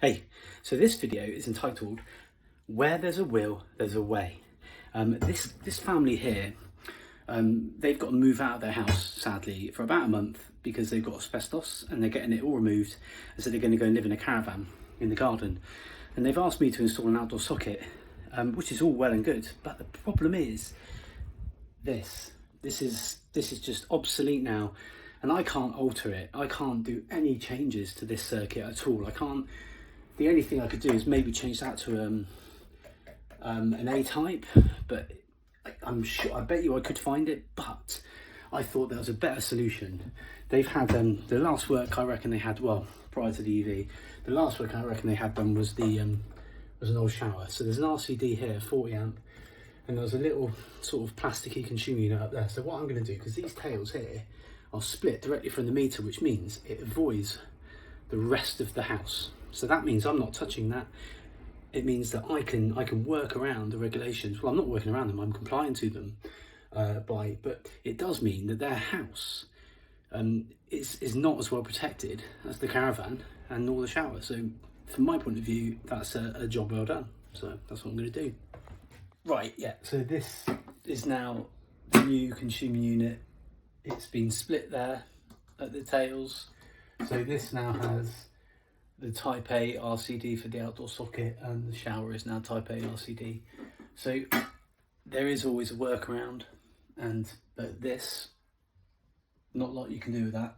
Hey, so this video is entitled Where There's a Will, There's a Way. This family here, they've got to move out of their house, sadly, for about a month because they've got asbestos and they're getting it all removed. And so they're going to go and live in a caravan in the garden. And they've asked me to install an outdoor socket, which is all well and good. But the problem is this is just obsolete now. And I can't alter it. I can't do any changes to this circuit at all. The only thing I could do is maybe change that to an A-type, but I bet you I could find it, but I thought there was a better solution. They've had the last work I reckon they had, well, prior to the EV, the last work I reckon they had done was an old shower. So there's an RCD here, 40 amp, and there's a little sort of plasticky consumer unit up there. So what I'm going to do, because these tails here are split directly from the meter, which means it avoids the rest of the house. So that means I'm not touching that. It means that I can work around the regulations. Well, I'm not working around them, I'm complying to them but it does mean that their house is not as well protected as the caravan and all the shower. So from my point of view, that's a job well done. So that's what I'm going to do. Right, yeah, so this is now the new consumer unit. It's been split there at the tails. So this now has the Type A RCD for the outdoor socket, and the shower is now Type A RCD. So there is always a workaround, but this, not a lot you can do with that.